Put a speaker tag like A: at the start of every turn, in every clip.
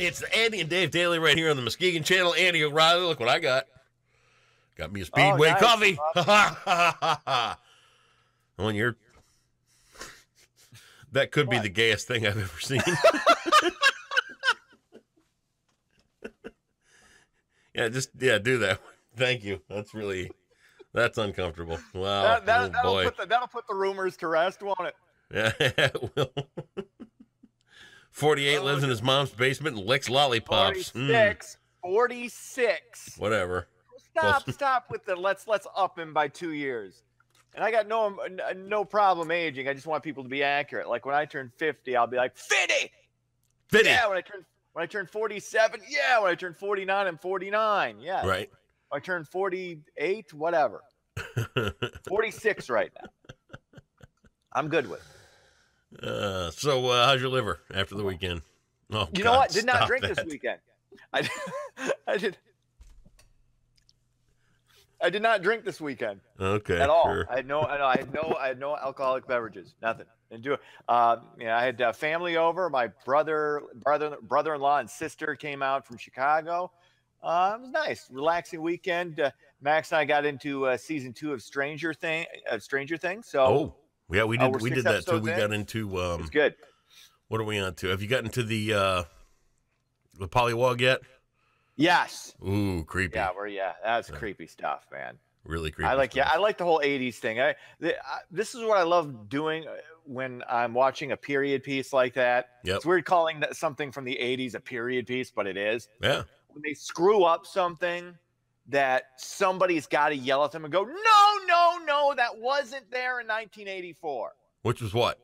A: It's Andy and Dave Daily right here on the Muskegon Channel. Andy O'Reilly, look what I got. Got me a Speedway coffee. Well, that could be the gayest thing I've ever seen. Do that. Thank you. That's uncomfortable. Wow.
B: That'll put the rumors to rest, won't it?
A: Yeah, it will. 48 lives in his mom's basement and licks lollipops.
B: 46.
A: Whatever.
B: Stop with the let's up him by 2 years. And I got no problem aging. I just want people to be accurate. Like when I turn 50, I'll be like 50.
A: 50.
B: Yeah, when I turn 47, yeah, when I turn 49, I'm 49. Yeah.
A: Right.
B: When I turn 48, whatever. 46 right now. I'm good with it.
A: So how's your liver after the weekend? Oh,
B: you know what? Did not drink this weekend. I did not drink this weekend.
A: Okay.
B: At all.
A: Sure.
B: I had no alcoholic beverages. Nothing. Didn't do it. I had family over. My brother-in-law and sister came out from Chicago. It was nice, relaxing weekend. Max and I got into season 2 of Stranger Things. So,
A: yeah, we did. We did that too. We got into.
B: It's good.
A: What are we on to? Have you gotten to the polywog yet?
B: Yes.
A: Ooh, creepy.
B: Yeah, that's creepy stuff, man.
A: Really creepy.
B: I like the whole 80s thing. This is what I love doing when I'm watching a period piece like that.
A: Yep.
B: It's weird calling something from the 80s a period piece, but it is.
A: Yeah.
B: When they screw up something that somebody's got to yell at them and go, no, that wasn't there in 1984.
A: Which was what?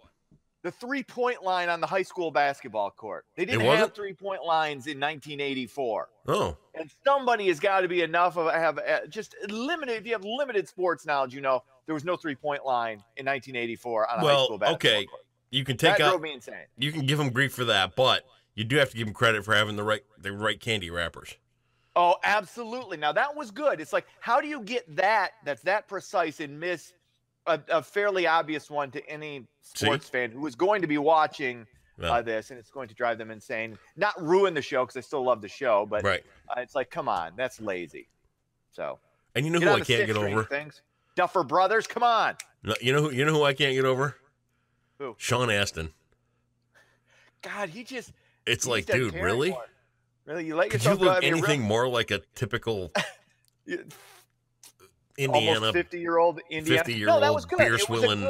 B: The 3-point line on the high school basketball court. They didn't have 3-point lines in 1984.
A: Oh.
B: And somebody has got to be enough of just limited. If you have limited sports knowledge, there was no 3-point line in 1984 on a high school basketball court.
A: You can
B: that drove me insane. You
A: can give them grief for that, but you do have to give them credit for having the right candy wrappers.
B: Oh, absolutely. Now that was good. It's like, how do you get that's that precise and miss a fairly obvious one to any sports fan who is going to be watching this, and it's going to drive them insane. Not ruin the show, because I still love the show, but it's like, come on, that's lazy. So,
A: and you know who I can't get over?
B: Duffer Brothers, come on.
A: No, you know who I can't get over?
B: Who?
A: Sean Astin.
B: God,
A: it's like, dude, really?
B: Anymore. Really, you let
A: Could
B: yourself
A: you look anything more like a typical Indiana,
B: almost 50-year-old Indiana?
A: 50-year-old
B: that was good.
A: beer swilling,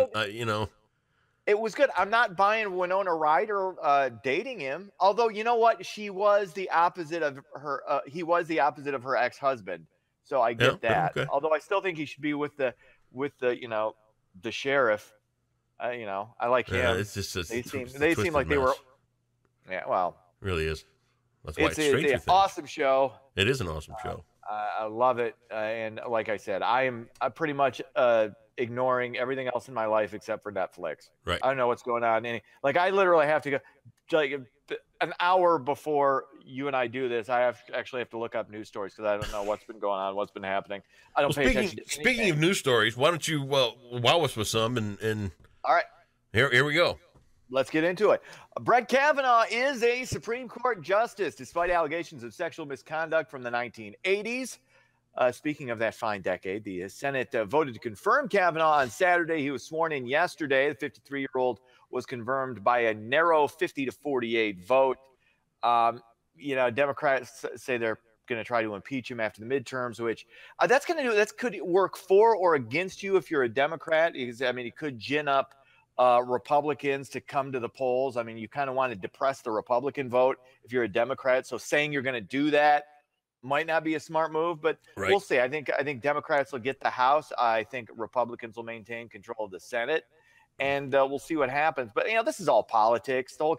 B: It was good. I'm not buying Winona Ryder dating him. Although, you know what? She was the opposite of her. He was the opposite of her ex-husband. So I get that. Okay. Although I still think he should be with the the sheriff. I like him.
A: It's just
B: they seem like they were. Yeah, well,
A: it really is. That's why it's
B: an awesome show.
A: It is an awesome show.
B: I love it, and like I said, I'm pretty much ignoring everything else in my life except for Netflix.
A: Right.
B: I don't know what's going on. I literally have to go like an hour before you and I do this. I actually have to look up news stories because I don't know what's been going on, what's been happening. I don't pay attention to anything.
A: Speaking of news stories, why don't you wow us with some? And
B: all right,
A: here we go.
B: Let's get into it. Brett Kavanaugh is a Supreme Court justice, despite allegations of sexual misconduct from the 1980s. Speaking of that fine decade, the Senate voted to confirm Kavanaugh on Saturday. He was sworn in yesterday. The 53-year-old was confirmed by a narrow 50-48 vote. Democrats say they're going to try to impeach him after the midterms, which that could work for or against you if you're a Democrat. Because, it could gin up Republicans to come to the polls. You kind of want to depress the Republican vote if you're a Democrat. So saying you're going to do that might not be a smart move, but we'll see. I think Democrats will get the House. I think Republicans will maintain control of the Senate, and we'll see what happens. But this is all politics. The whole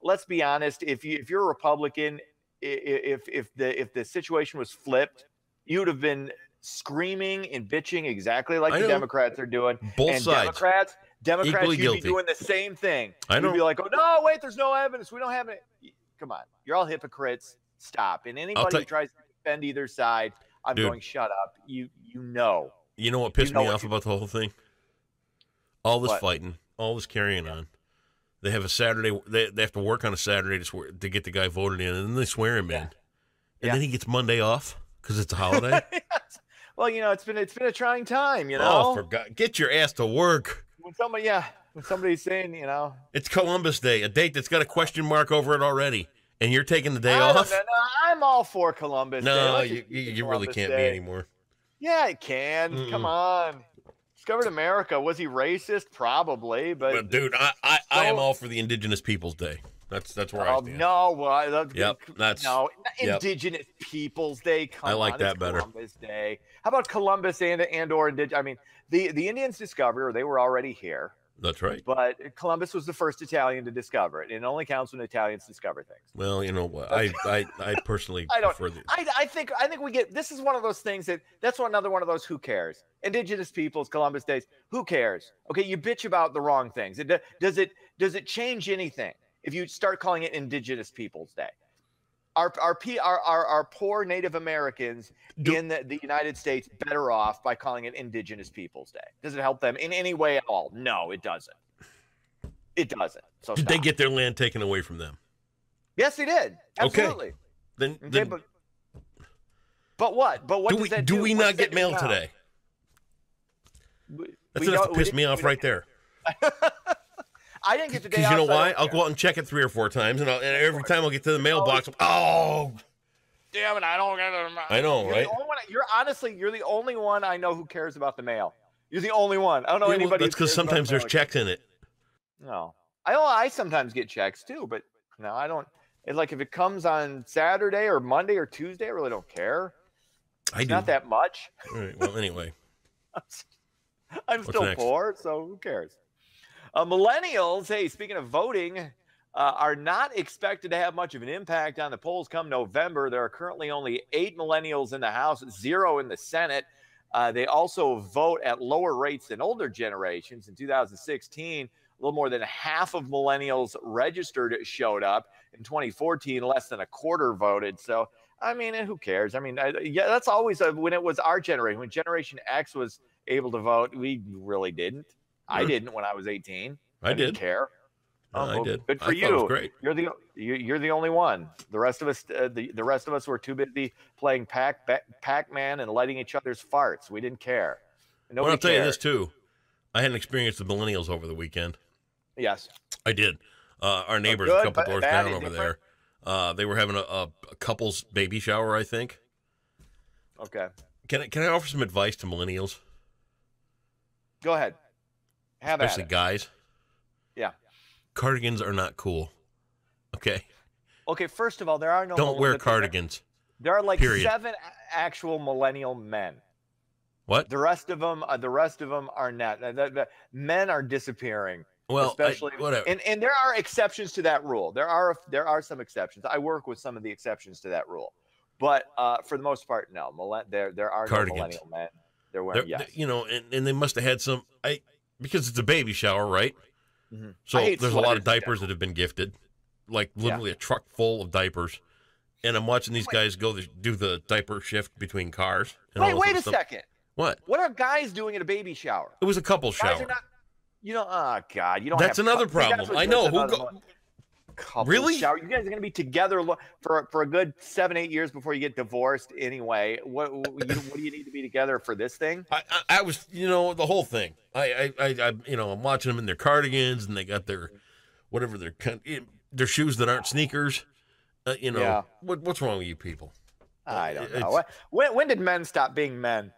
B: let's be honest. If you're a Republican, if the situation was flipped, you would have been screaming and bitching exactly like the Democrats are doing.
A: Both sides.
B: Democrats, you'd be doing the same thing. You'd be like, oh, no, wait, there's no evidence. We don't have it. Come on. You're all hypocrites. Stop. And anybody who tries to defend either side, I'm going, shut up. You know.
A: You know what pissed me off about the whole thing? All this fighting, all this carrying on. They have a Saturday. They have to work on a Saturday to get the guy voted in, and then they swear him in, and then he gets Monday off because it's a holiday.
B: Yes. Well, it's been a trying time.
A: Oh, for God, get your ass to work.
B: When somebody's saying,
A: it's Columbus Day, a date that's got a question mark over it already, and you're taking the day off.
B: No, I'm all for Columbus Day.
A: No, you really can't be anymore.
B: Yeah, it can. Mm-mm. Come on. Discovered America. Was he racist? Probably, but
A: dude, I am all for the Indigenous Peoples Day. That's where I stand.
B: No, well,
A: Indigenous
B: Peoples Day. Come
A: I like
B: on,
A: that better.
B: Columbus Day. How about Columbus or Indigenous? I mean, the Indians discovered, or they were already here.
A: That's right.
B: But Columbus was the first Italian to discover it. It only counts when Italians discover things.
A: Well, you know what? I personally prefer the.
B: I think we get. This is one of those things that's another one of those. Who cares? Indigenous peoples, Columbus Days. Who cares? Okay, you bitch about the wrong things. Does it change anything if you start calling it Indigenous Peoples Day? Our poor Native Americans in the United States better off by calling it Indigenous Peoples Day? Does it help them in any way at all? No, it doesn't. It doesn't. So
A: did they get their land taken away from them?
B: Yes, they did. Absolutely.
A: Okay.
B: But what? But what does that do?
A: Do we not get mail today? That's enough to piss me off right there.
B: I didn't get the day off.
A: Because you know why? I'll go out and check it 3 or 4 times, and every time I'll get to the mailbox, damn it, I don't get it. I know, right?
B: You're the only one I know who cares about the mail. You're the only one. I don't know anybody.
A: That's because sometimes there's checks in it.
B: No, I sometimes get checks too, but no, I don't. It's like if it comes on Saturday or Monday or Tuesday, I really don't care. It's not that much.
A: All right. Well, anyway,
B: I'm still poor, so who cares? Millennials, hey, speaking of voting, are not expected to have much of an impact on the polls come November. There are currently only 8 millennials in the House, 0 in the Senate. They also vote at lower rates than older generations. In 2016, a little more than half of millennials registered showed up. In 2014, less than a quarter voted. So, I mean, who cares? I mean, that's always when it was our generation. When Generation X was able to vote, we really didn't. I didn't when I was 18.
A: I
B: didn't care.
A: I did.
B: Good for you. Great. You're the only one. The rest of us, the rest of us were too busy playing Pac-Man and lighting each other's farts. We didn't care.
A: Well, I'll tell you this too. I had an experience with millennials over the weekend.
B: Yes,
A: I did. Our neighbors, a couple doors down over there, they were having a couple's baby shower, I think.
B: Okay.
A: Can I offer some advice to millennials?
B: Go ahead.
A: Especially guys.
B: Yeah.
A: Cardigans are not cool. Okay.
B: Okay, first of all, there are no.
A: Don't wear cardigans.
B: There are like 7 actual millennial men.
A: What?
B: The rest of them are not. The men are disappearing.
A: Well,
B: especially
A: whatever.
B: And there are exceptions to that rule. There are some exceptions. I work with some of the exceptions to that rule, but for the most part, no. There are
A: cardigans.
B: No millennial men. They're wearing
A: and they must have had some. Because it's a baby shower, right?
B: Mm-hmm.
A: So there's a lot of diapers that have been gifted, like literally a truck full of diapers. And I'm watching these guys do the diaper shift between cars. And
B: wait a second.
A: What?
B: What are guys doing at a baby shower?
A: It was a couple shower.
B: Oh God, you don't.
A: That's another problem. I know. Really?
B: Shower. You guys are going to be together for a good 7-8 years before you get divorced anyway. What do you need to be together for this thing?
A: I was, the whole thing. I'm watching them in their cardigans, and they got their whatever their shoes that aren't sneakers. What's wrong with you people?
B: I don't know. When did men stop being men?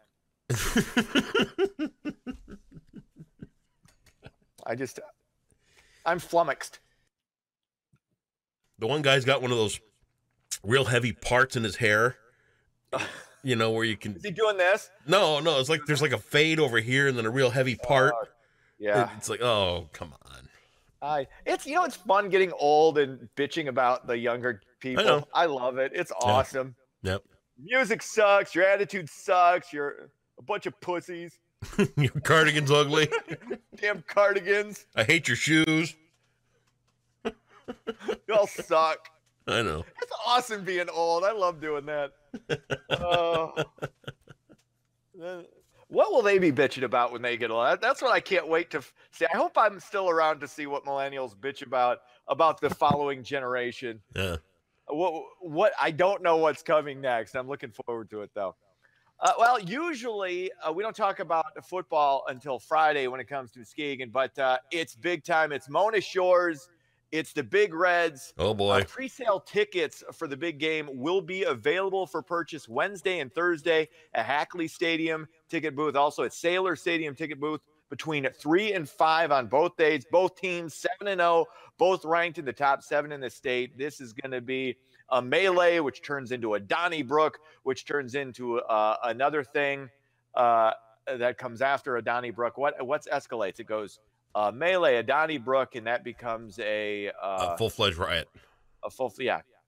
B: I'm flummoxed.
A: The one guy's got one of those real heavy parts in his hair, where you can.
B: Is he doing this?
A: No. It's like there's like a fade over here and then a real heavy part.
B: Yeah.
A: It's like, oh, come on.
B: It's fun getting old and bitching about the younger people. I love it. It's awesome.
A: Yep.
B: Music sucks. Your attitude sucks. You're a bunch of pussies.
A: Your cardigan's ugly.
B: Damn cardigans.
A: I hate your shoes.
B: You all suck.
A: I know.
B: It's awesome being old. I love doing that. What will they be bitching about when they get old? That's what I can't wait to see. I hope I'm still around to see what millennials bitch about the following generation.
A: Yeah.
B: What I don't know what's coming next. I'm looking forward to it though. Well, usually we don't talk about football until Friday when it comes to Muskegon, but it's big time. It's Mona Shores. It's the Big Reds.
A: Oh, boy.
B: Pre-sale tickets for the big game will be available for purchase Wednesday and Thursday at Hackley Stadium ticket booth. Also at Sailor Stadium ticket booth between 3 and 5 on both days. Both teams 7-0, both ranked in the top 7 in the state. This is going to be a melee, which turns into a Donnybrook, which turns into another thing that comes after a Donnybrook. What's escalates? It goes melee, a Donnybrook, and that becomes a
A: full-fledged riot.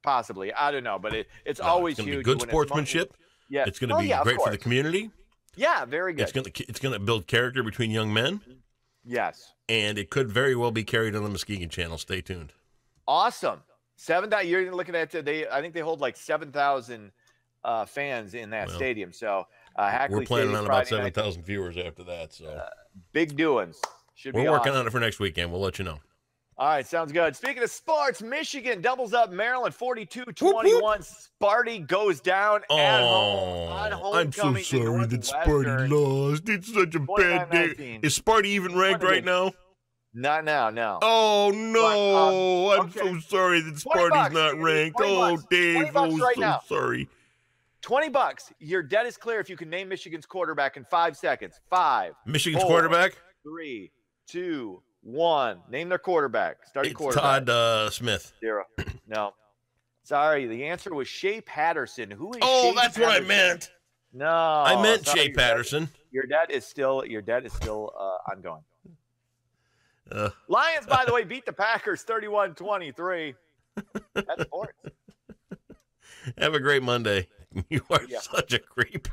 B: Possibly. I don't know, but it's always
A: it's
B: huge.
A: Good sportsmanship.
B: Yeah,
A: it's going to be great for the community.
B: Yeah, very good.
A: It's going to build character between young men.
B: Yes,
A: and it could very well be carried on the Muskegon channel. Stay tuned.
B: Awesome. You're looking at I think they hold like 7,000 fans in that stadium. So Hackley
A: we're planning
B: Stadium
A: on about 7,000 viewers after that. So
B: big doings.
A: We're working on it for next weekend. We'll let you know.
B: All right, sounds good. Speaking of sports, Michigan doubles up Maryland 42-21. Sparty goes down at home on homecoming.
A: I'm so sorry that Sparty lost. It's such a bad day. Is Sparty even ranked right now?
B: Not now, no.
A: Oh, no. I'm so sorry that Sparty's not ranked. Oh, Dave, so sorry.
B: $20. Your debt is clear if you can name Michigan's quarterback in 5 seconds. 5.
A: Michigan's quarterback?
B: 3, 2, 1. Name their quarterback. Starting quarterback.
A: Todd Smith.
B: 0. No. Sorry. The answer was Shea Patterson. Who is
A: Shea
B: Patterson?
A: What I meant.
B: No.
A: I meant Shea Patterson.
B: Your debt is still ongoing. Lions, by the way, beat the Packers 31-23. That's sports.
A: Have a great Monday. You are such a creep.